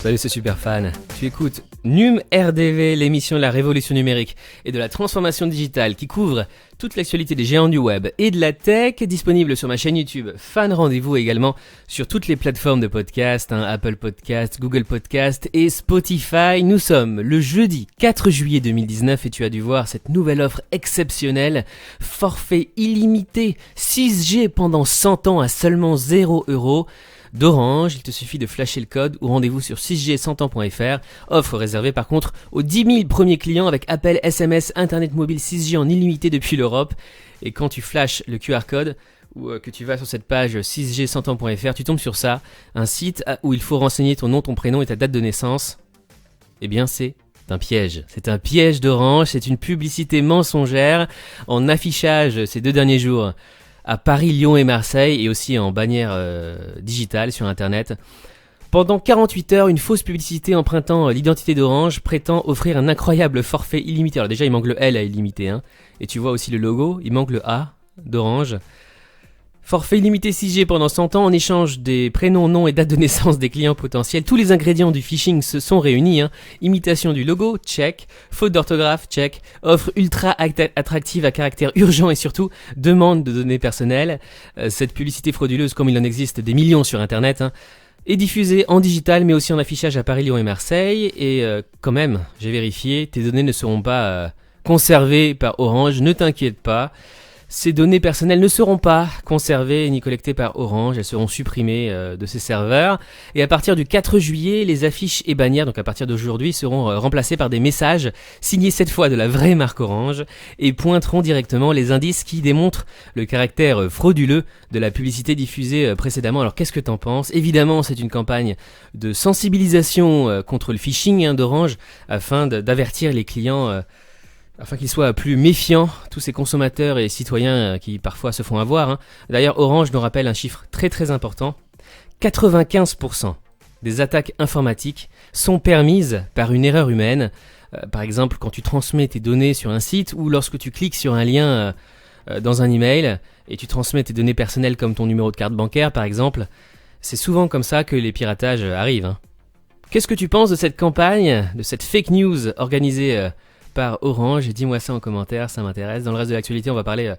Salut, c'est Superfan. Tu écoutes NUM RDV, l'émission de la révolution numérique et de la transformation digitale qui couvre toute l'actualité des géants du web et de la tech, disponible sur ma chaîne YouTube Fan Rendez-vous et également sur toutes les plateformes de podcast, Apple Podcast, Google Podcast et Spotify. Nous sommes le jeudi 4 juillet 2019 et tu as dû voir cette nouvelle offre exceptionnelle, forfait illimité 6G pendant 100 ans à seulement 0€ d'Orange. Il te suffit de flasher le code ou rendez-vous sur 6g100ans.fr. Offre réservée par contre aux 10 000 premiers clients avec appel, SMS, internet mobile 6G en illimité depuis l'Europe. Et quand tu flashes le QR code ou que tu vas sur cette page 6g100ans.fr, tu tombes sur ça, un site où il faut renseigner ton nom, ton prénom et ta date de naissance. Eh bien c'est un piège. C'est un piège d'Orange, c'est une publicité mensongère en affichage ces 2 derniers jours à Paris, Lyon et Marseille, et aussi en bannière digitale sur internet. Pendant 48 heures, une fausse publicité empruntant l'identité d'Orange prétend offrir un incroyable forfait illimité. Alors déjà, il manque le L à illimité, et tu vois aussi le logo, il manque le A d'Orange. Forfait illimité 6G pendant 100 ans en échange des prénoms, noms et dates de naissance des clients potentiels. Tous les ingrédients du phishing se sont réunis. Imitation du logo, check. Faute d'orthographe, check. Offre ultra attractive à caractère urgent et surtout demande de données personnelles. Cette publicité frauduleuse, comme il en existe des millions sur internet, est diffusée en digital mais aussi en affichage à Paris, Lyon et Marseille. Et quand même, j'ai vérifié, tes données ne seront pas conservées par Orange, ne t'inquiète pas. Ces données personnelles ne seront pas conservées ni collectées par Orange, elles seront supprimées de ces serveurs. Et à partir du 4 juillet, les affiches et bannières, donc à partir d'aujourd'hui, seront remplacées par des messages signés cette fois de la vraie marque Orange et pointeront directement les indices qui démontrent le caractère frauduleux de la publicité diffusée précédemment. Alors qu'est-ce que t'en penses ? Évidemment, c'est une campagne de sensibilisation contre le phishing d'Orange afin d'avertir les clients afin qu'ils soient plus méfiants, tous ces consommateurs et citoyens qui parfois se font avoir. D'ailleurs, Orange nous rappelle un chiffre très très important. 95% des attaques informatiques sont permises par une erreur humaine. Par exemple, quand tu transmets tes données sur un site ou lorsque tu cliques sur un lien dans un email et tu transmets tes données personnelles comme ton numéro de carte bancaire par exemple, c'est souvent comme ça que les piratages arrivent. Qu'est-ce que tu penses de cette campagne, de cette fake news organisée par Orange? Dis-moi ça en commentaire, ça m'intéresse. Dans le reste de l'actualité, on va parler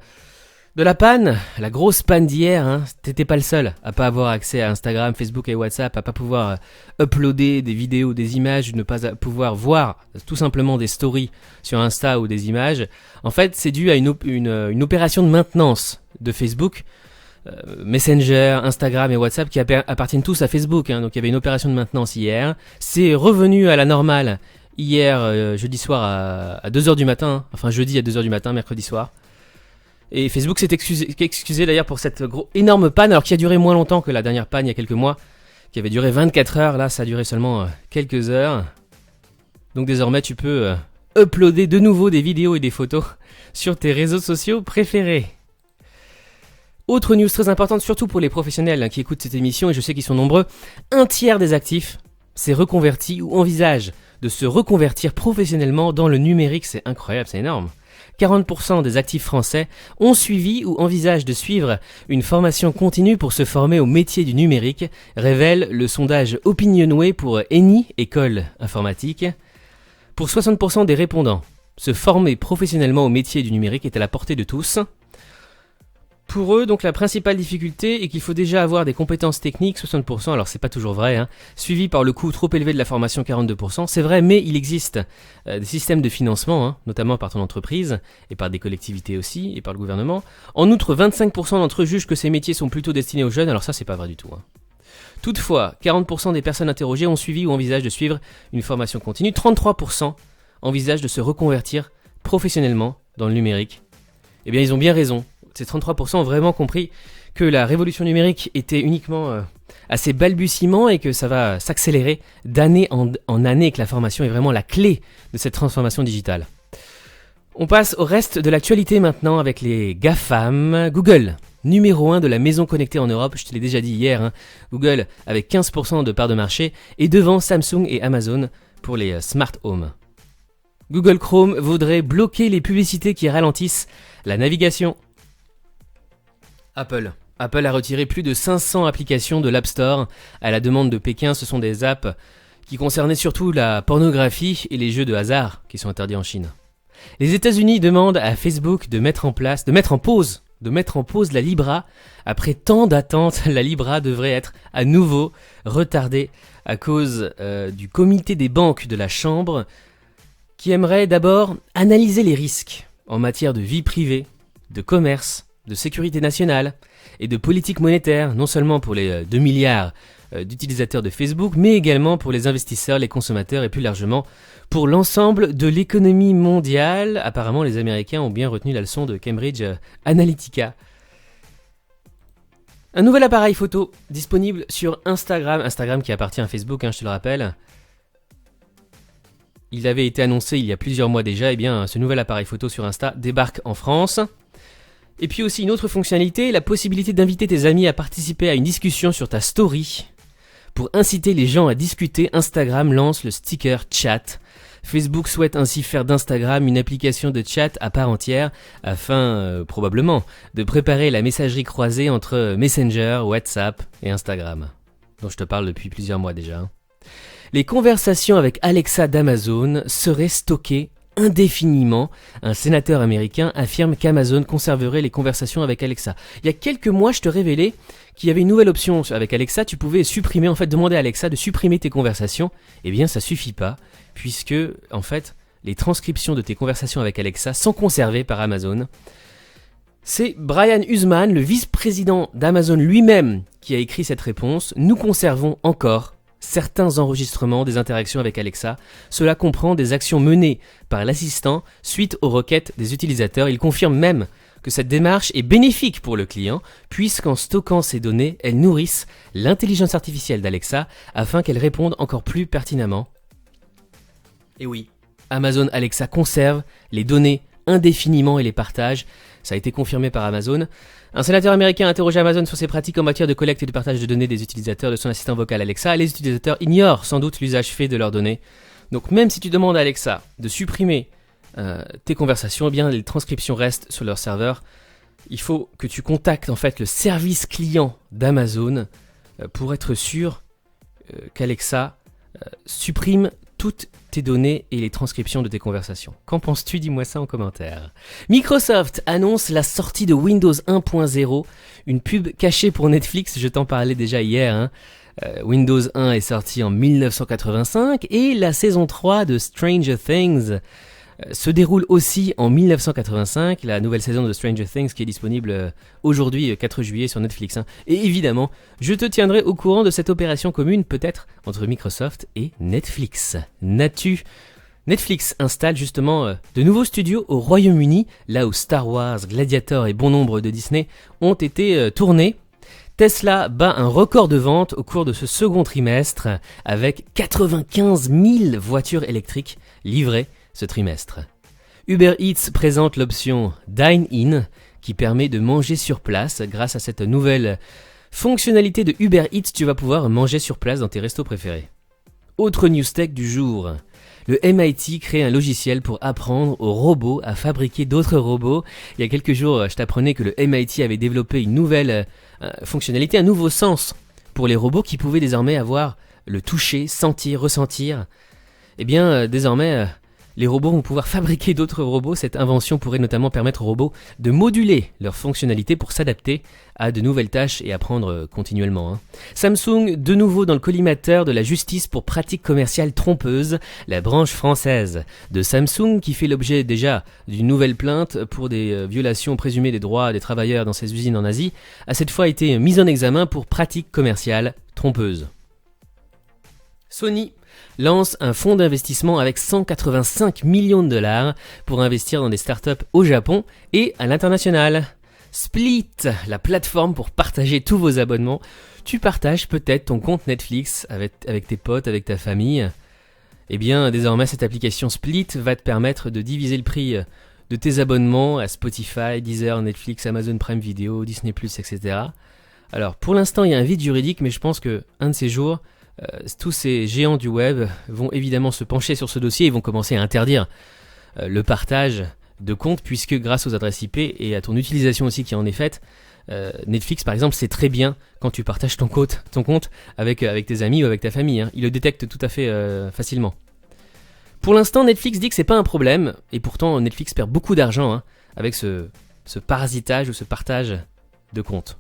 de la panne, la grosse panne d'hier. T'étais pas le seul à pas avoir accès à Instagram, Facebook et WhatsApp, à pas pouvoir uploader des vidéos, des images, ne pas pouvoir voir tout simplement des stories sur Insta ou des images. En fait, c'est dû à une opération de maintenance de Facebook. Messenger, Instagram et WhatsApp qui appartiennent tous à Facebook. Donc il y avait une opération de maintenance hier. C'est revenu à la normale hier, jeudi soir à 2h du matin, jeudi à 2h du matin, mercredi soir. Et Facebook s'est excusé d'ailleurs pour cette énorme panne, alors qui a duré moins longtemps que la dernière panne il y a quelques mois, qui avait duré 24 heures, là ça a duré seulement quelques heures. Donc désormais tu peux uploader de nouveau des vidéos et des photos sur tes réseaux sociaux préférés. Autre news très importante, surtout pour les professionnels qui écoutent cette émission, et je sais qu'ils sont nombreux, 1/3 des actifs s'est reconverti ou envisage de se reconvertir professionnellement dans le numérique. C'est incroyable, c'est énorme. 40% des actifs français ont suivi ou envisagent de suivre une formation continue pour se former au métier du numérique, révèle le sondage Opinionway pour Eni, école informatique. Pour 60% des répondants, se former professionnellement au métier du numérique est à la portée de tous. Pour eux, donc, la principale difficulté est qu'il faut déjà avoir des compétences techniques, 60%, alors c'est pas toujours vrai, suivi par le coût trop élevé de la formation, 42%, c'est vrai, mais il existe des systèmes de financement, notamment par ton entreprise, et par des collectivités aussi, et par le gouvernement. En outre, 25% d'entre eux jugent que ces métiers sont plutôt destinés aux jeunes, alors ça c'est pas vrai du tout. Toutefois, 40% des personnes interrogées ont suivi ou envisagent de suivre une formation continue, 33% envisagent de se reconvertir professionnellement dans le numérique. Eh bien, ils ont bien raison. Ces 33% ont vraiment compris que la révolution numérique était uniquement à ses balbutiements et que ça va s'accélérer d'année en année et que la formation est vraiment la clé de cette transformation digitale. On passe au reste de l'actualité maintenant avec les GAFAM. Google, numéro 1 de la maison connectée en Europe, je te l'ai déjà dit hier, Google avec 15% de part de marché et devant Samsung et Amazon pour les smart home. Google Chrome voudrait bloquer les publicités qui ralentissent la navigation. Apple a retiré plus de 500 applications de l'App Store à la demande de Pékin. Ce sont des apps qui concernait surtout la pornographie et les jeux de hasard qui sont interdits en Chine. Les États-Unis demandent à Facebook de mettre en pause la Libra. Après tant d'attentes, la Libra devrait être à nouveau retardée à cause du comité des banques de la Chambre qui aimerait d'abord analyser les risques en matière de vie privée, de commerce, de sécurité nationale et de politique monétaire, non seulement pour les 2 milliards d'utilisateurs de Facebook, mais également pour les investisseurs, les consommateurs et plus largement pour l'ensemble de l'économie mondiale. Apparemment, les Américains ont bien retenu la leçon de Cambridge Analytica. Un nouvel appareil photo disponible sur Instagram qui appartient à Facebook, je te le rappelle. Il avait été annoncé il y a plusieurs mois déjà, et bien ce nouvel appareil photo sur Insta débarque en France. Et puis aussi une autre fonctionnalité, la possibilité d'inviter tes amis à participer à une discussion sur ta story. Pour inciter les gens à discuter, Instagram lance le sticker chat. Facebook souhaite ainsi faire d'Instagram une application de chat à part entière afin, probablement, de préparer la messagerie croisée entre Messenger, WhatsApp et Instagram, dont je te parle depuis plusieurs mois déjà. Les conversations avec Alexa d'Amazon seraient stockées indéfiniment. Un sénateur américain affirme qu'Amazon conserverait les conversations avec Alexa. Il y a quelques mois, je te révélais qu'il y avait une nouvelle option avec Alexa. Tu pouvais demander à Alexa de supprimer tes conversations. Eh bien, ça suffit pas, puisque, en fait, les transcriptions de tes conversations avec Alexa sont conservées par Amazon. C'est Brian Huseman, le vice-président d'Amazon lui-même, qui a écrit cette réponse. Nous conservons encore certains enregistrements des interactions avec Alexa. Cela comprend des actions menées par l'assistant suite aux requêtes des utilisateurs. Il confirme même que cette démarche est bénéfique pour le client, puisqu'en stockant ces données, elles nourrissent l'intelligence artificielle d'Alexa afin qu'elle réponde encore plus pertinemment. Et oui, Amazon Alexa conserve les données indéfiniment et les partage. Ça a été confirmé par Amazon. Un sénateur américain a interrogé Amazon sur ses pratiques en matière de collecte et de partage de données des utilisateurs de son assistant vocal Alexa. Les utilisateurs ignorent sans doute l'usage fait de leurs données. Donc même si tu demandes à Alexa de supprimer tes conversations, eh bien les transcriptions restent sur leur serveur. Il faut que tu contactes en fait le service client d'Amazon pour être sûr qu'Alexa supprime toutes tes données et les transcriptions de tes conversations. Qu'en penses-tu? Dis-moi ça en commentaire. Microsoft annonce la sortie de Windows 1.0, une pub cachée pour Netflix, je t'en parlais déjà hier. Windows 1 est sorti en 1985 et la saison 3 de Stranger Things se déroule aussi en 1985, la nouvelle saison de Stranger Things qui est disponible aujourd'hui 4 juillet sur Netflix. Et évidemment, je te tiendrai au courant de cette opération commune peut-être entre Microsoft et Netflix. Netflix installe justement de nouveaux studios au Royaume-Uni, là où Star Wars, Gladiator et bon nombre de Disney ont été tournés. Tesla bat un record de vente au cours de ce second trimestre avec 95 000 voitures électriques livrées ce trimestre. Uber Eats présente l'option Dine In qui permet de manger sur place. Grâce à cette nouvelle fonctionnalité de Uber Eats, tu vas pouvoir manger sur place dans tes restos préférés. Autre news tech du jour. Le MIT crée un logiciel pour apprendre aux robots à fabriquer d'autres robots. Il y a quelques jours, je t'apprenais que le MIT avait développé une nouvelle fonctionnalité, un nouveau sens pour les robots qui pouvaient désormais avoir le toucher, sentir, ressentir. Eh bien, désormais, les robots vont pouvoir fabriquer d'autres robots. Cette invention pourrait notamment permettre aux robots de moduler leurs fonctionnalités pour s'adapter à de nouvelles tâches et apprendre continuellement. Samsung, de nouveau dans le collimateur de la justice pour pratiques commerciales trompeuses. La branche française de Samsung, qui fait l'objet déjà d'une nouvelle plainte pour des violations présumées des droits des travailleurs dans ses usines en Asie, a cette fois été mise en examen pour pratiques commerciales trompeuses. Sony lance un fonds d'investissement avec 185 millions de dollars pour investir dans des startups au Japon et à l'international. Split, la plateforme pour partager tous vos abonnements. Tu partages peut-être ton compte Netflix avec tes potes, avec ta famille. Eh bien, désormais, cette application Split va te permettre de diviser le prix de tes abonnements à Spotify, Deezer, Netflix, Amazon Prime Video, Disney+, etc. Alors, pour l'instant, il y a un vide juridique, mais je pense que un de ces jours, tous ces géants du web vont évidemment se pencher sur ce dossier et vont commencer à interdire le partage de comptes, puisque grâce aux adresses IP et à ton utilisation aussi qui en est faite, Netflix par exemple, c'est très bien quand tu partages ton compte avec tes amis ou avec ta famille, hein. Il le détecte tout à fait facilement. Pour l'instant, Netflix dit que c'est pas un problème, et pourtant Netflix perd beaucoup d'argent, hein, avec ce parasitage ou ce partage de comptes.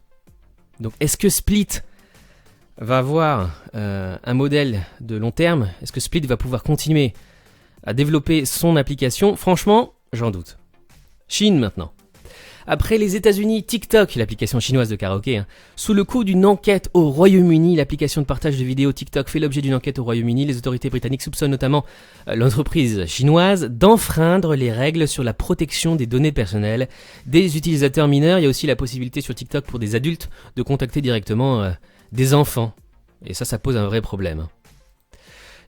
Donc est-ce que Split va avoir un modèle de long terme? Est-ce que Split va pouvoir continuer à développer son application? Franchement, j'en doute. Chine maintenant. Après les États-Unis, TikTok, l'application chinoise de karaoké, hein, sous le coup d'une enquête au Royaume-Uni, l'application de partage de vidéos TikTok fait l'objet d'une enquête au Royaume-Uni. Les autorités britanniques soupçonnent notamment l'entreprise chinoise d'enfreindre les règles sur la protection des données personnelles des utilisateurs mineurs. Il y a aussi la possibilité sur TikTok pour des adultes de contacter directement des enfants. Et ça pose un vrai problème.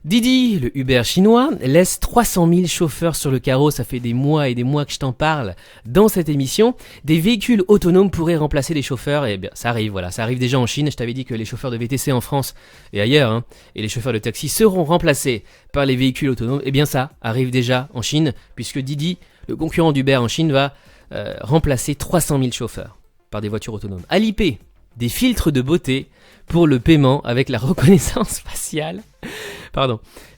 Didi, le Uber chinois, laisse 300 000 chauffeurs sur le carreau. Ça fait des mois et des mois que je t'en parle dans cette émission. Des véhicules autonomes pourraient remplacer les chauffeurs. Et bien, ça arrive, voilà. Ça arrive déjà en Chine. Je t'avais dit que les chauffeurs de VTC en France et ailleurs, hein, et les chauffeurs de taxi seront remplacés par les véhicules autonomes. Et bien, ça arrive déjà en Chine, puisque Didi, le concurrent d'Uber en Chine, va remplacer 300 000 chauffeurs par des voitures autonomes. Alipay, des filtres de beauté pour le paiement avec la reconnaissance faciale.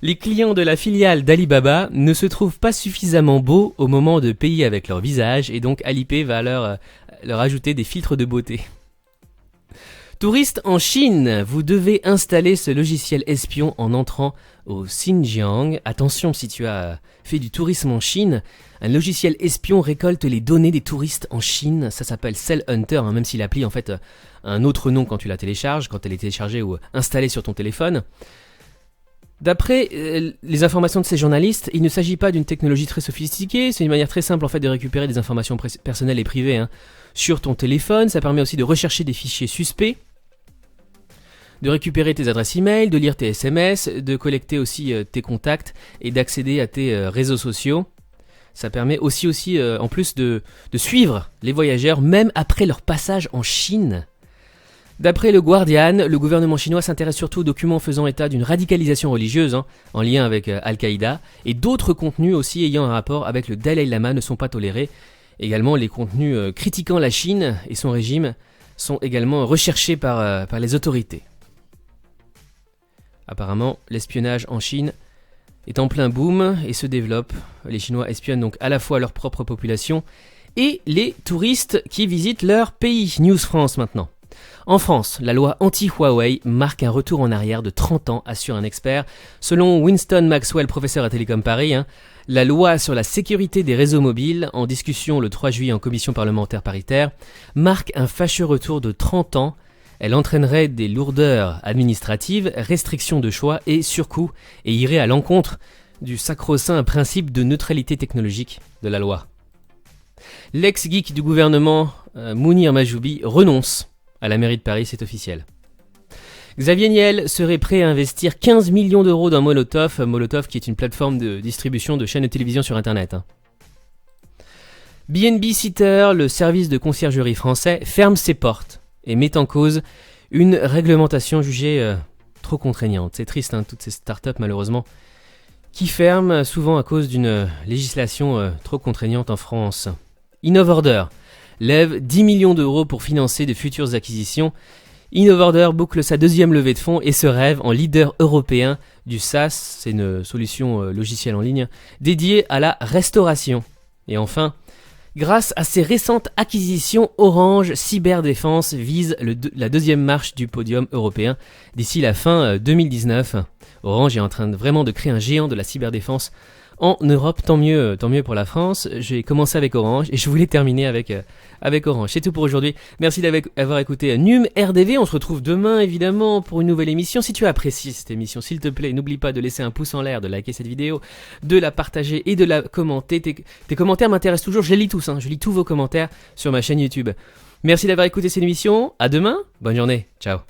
Les clients de la filiale d'Alibaba ne se trouvent pas suffisamment beaux au moment de payer avec leur visage, et donc Alipay va leur ajouter des filtres de beauté. Touristes en Chine, vous devez installer ce logiciel espion en entrant au Xinjiang. Attention, si tu as fait du tourisme en Chine, un logiciel espion récolte les données des touristes en Chine. Ça s'appelle Cell Hunter, hein, même si l'appli en fait a un autre nom quand tu la télécharges, quand elle est téléchargée ou installée sur ton téléphone. D'après les informations de ces journalistes, il ne s'agit pas d'une technologie très sophistiquée, c'est une manière très simple en fait de récupérer des informations personnelles et privées, hein, sur ton téléphone. Ça permet aussi de rechercher des fichiers suspects, de récupérer tes adresses e-mail, de lire tes SMS, de collecter aussi tes contacts et d'accéder à tes réseaux sociaux. Ça permet aussi en plus de suivre les voyageurs même après leur passage en Chine. D'après le Guardian, le gouvernement chinois s'intéresse surtout aux documents faisant état d'une radicalisation religieuse, hein, en lien avec Al-Qaïda, et d'autres contenus aussi ayant un rapport avec le Dalai Lama ne sont pas tolérés. Également, les contenus critiquant la Chine et son régime sont également recherchés par les autorités. Apparemment, l'espionnage en Chine est en plein boom et se développe. Les Chinois espionnent donc à la fois leur propre population et les touristes qui visitent leur pays. News France maintenant. En France, la loi anti-Huawei marque un retour en arrière de 30 ans, assure un expert. Selon Winston Maxwell, professeur à Télécom Paris, la loi sur la sécurité des réseaux mobiles, en discussion le 3 juillet en commission parlementaire paritaire, marque un fâcheux retour de 30 ans. Elle entraînerait des lourdeurs administratives, restrictions de choix et surcoûts, et irait à l'encontre du sacro-saint principe de neutralité technologique de la loi. L'ex-geek du gouvernement, Mounir Majoubi, renonce à la mairie de Paris, c'est officiel. Xavier Niel serait prêt à investir 15 millions d'euros dans Molotov, Molotov qui est une plateforme de distribution de chaînes de télévision sur Internet. BNB Sitter, le service de conciergerie français, ferme ses portes et met en cause une réglementation jugée trop contraignante. C'est triste, hein, toutes ces startups malheureusement, qui ferment souvent à cause d'une législation trop contraignante en France. Innovorder lève 10 millions d'euros pour financer de futures acquisitions. Innovorder boucle sa deuxième levée de fonds et se rêve en leader européen du SaaS, c'est une solution logicielle en ligne, dédiée à la restauration. Et enfin, grâce à ses récentes acquisitions, Orange Cyberdéfense vise la deuxième marche du podium européen d'ici la fin 2019. Orange est en train vraiment de créer un géant de la cyberdéfense en Europe, tant mieux pour la France. J'ai commencé avec Orange et je voulais terminer avec Orange. C'est tout pour aujourd'hui. Merci d'avoir écouté NUM RDV. On se retrouve demain évidemment pour une nouvelle émission. Si tu as apprécié cette émission, s'il te plaît, n'oublie pas de laisser un pouce en l'air, de liker cette vidéo, de la partager et de la commenter. Tes commentaires m'intéressent toujours. Je les lis tous, je lis tous vos commentaires sur ma chaîne YouTube. Merci d'avoir écouté cette émission. À demain. Bonne journée. Ciao.